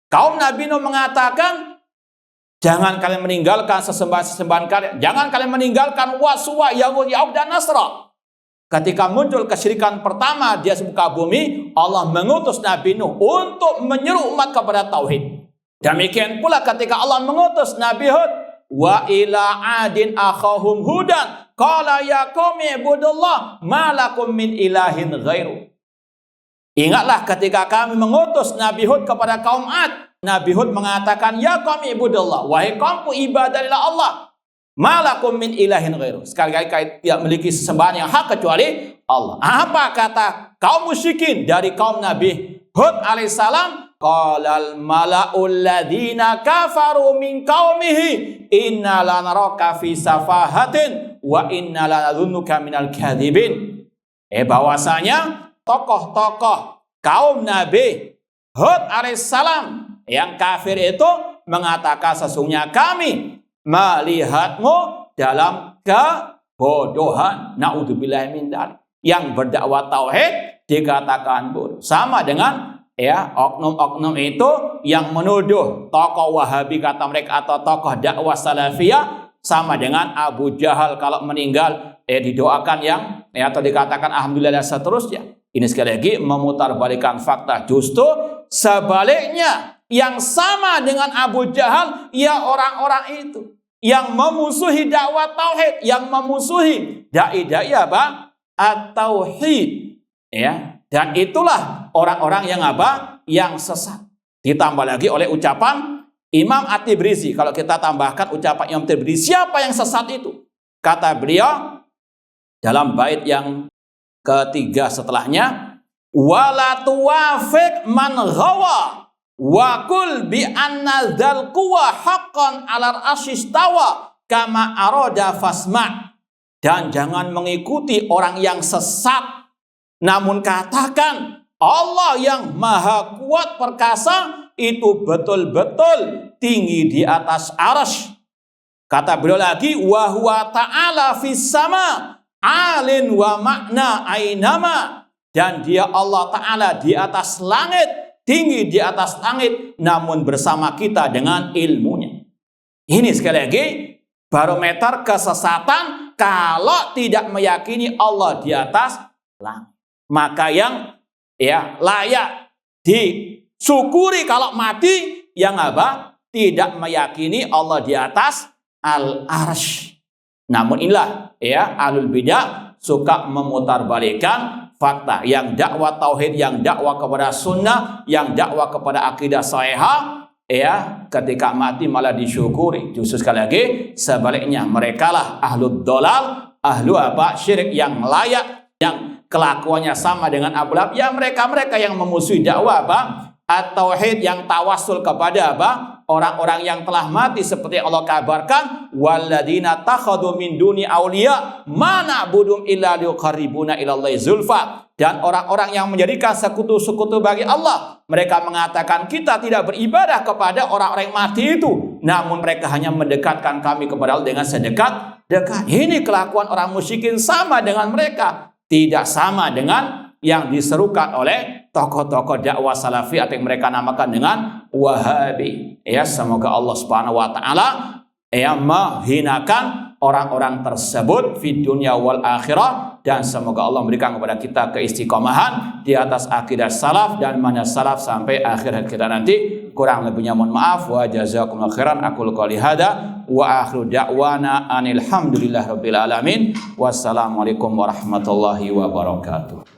Kaum Nabi Nuh mengatakan, jangan kalian meninggalkan sesembahan-sesembahan kalian. Jangan kalian meninggalkan Waswa, Yaghut, Ya'uq dan Nasra. Ketika muncul kesyirikan pertama di muka bumi, Allah mengutus Nabi Nuh untuk menyeru umat kepada tauhid. Demikian pula ketika Allah mengutus Nabi Hud, wa ila adin akhahum hudan qala ya qaumi ibudullah ma lakum min ilahin ghairu. Ingatlah ketika kami mengutus Nabi Hud kepada kaum Ad, Nabi Hud mengatakan, ya qaumi ibudullah, wahai kaumku ibadahlah Allah. Malakum min ilahin ghairu. Sekali-kali tidak memiliki sesembahan yang hak kecuali Allah. Apa kata kaum musyrikin dari kaum Nabi Hud alaihissalam? Qalal mala'ul ladina kafaru min qaumihi inna lanaraka fi safahatin wa inna lanadhunnuka minal kadhibin. Bahwasanya tokoh-tokoh kaum Nabi Hud alaihissalam yang kafir itu mengatakan sesungguhnya kami melihatmu dalam kebodohan. Naudzubillah min dzalik. Yang berdakwah tauhid dikatakan bodoh. Sama dengan oknum-oknum itu yang menuduh tokoh Wahabi kata mereka atau tokoh dakwah salafiyah sama dengan Abu Jahal kalau meninggal didoakan yang atau dikatakan alhamdulillah dan seterusnya. Ini sekali lagi memutarbalikkan fakta. Justru sebaliknya, yang sama dengan Abu Jahal ya orang-orang itu yang memusuhi dakwah tauhid, yang memusuhi dai-dai apa? At-tauhid. Dan itulah orang-orang yang apa? Yang sesat. Ditambah lagi oleh ucapan Imam At-Tibrizi. Kalau kita tambahkan ucapan Imam At-Tibrizi, siapa yang sesat itu? Kata beliau dalam bait yang ketiga setelahnya, wala tuwafiq man ghawa wa kul bi anna dzal quwa haqqan 'alal asyistawa kama arada fasma. Dan jangan mengikuti orang yang sesat, namun katakan Allah yang maha kuat perkasa itu betul-betul tinggi di atas arsy. Kata beliau lagi, wa huwa ta'ala fis sama alin wa makna ainama. Dan dia Allah Ta'ala di atas langit, tinggi di atas langit, namun bersama kita dengan ilmunya. Ini sekali lagi barometer kesesatan kalau tidak meyakini Allah di atas langit. Maka yang layak disyukuri kalau mati yang apa? Tidak meyakini Allah di atas al-arsy. Namun inilah ahlul bidah suka memutarbalikkan fakta. Yang dakwah tauhid, yang dakwah kepada sunnah, yang dakwah kepada akidah sahihah, ketika mati malah disyukuri. Justru sekali lagi sebaliknya, mereka lah ahlud dolal, ahlu apa? Syirik yang layak, yang kelakuannya sama dengan Abu Lahab, ya mereka-mereka yang memusuhi dakwah apa? At-tauhid, yang tawassul kepada apa? Orang-orang yang telah mati, seperti Allah kabarkan, walladzina takhadu min duni auliya ma na'budum illa liqarribuna ilallahi zulfa. Dan orang-orang yang menjadikan sekutu-sekutu bagi Allah, mereka mengatakan kita tidak beribadah kepada orang-orang yang mati itu, namun mereka hanya mendekatkan kami kepada Allah dengan sedekat-dekat. Ini kelakuan orang musyrikin, sama dengan mereka, tidak sama dengan yang diserukan oleh tokoh-tokoh dakwah salafi atau yang mereka namakan dengan Wahabi. Ya, semoga Allah Subhanahu wa taala menghinakan orang-orang tersebut di dunia wal akhirah, dan semoga Allah memberikan kepada kita keistiqomahan di atas akidah salaf dan manhaj salaf sampai akhir kita nanti. Kurang lebihnya mohon maaf. Wa jazakumullahu khairan. Aqulu qouli hadza wa akhiru da'wana anil hamdulillahirabbil alamin. Wassalamualaikum warahmatullahi wabarakatuh.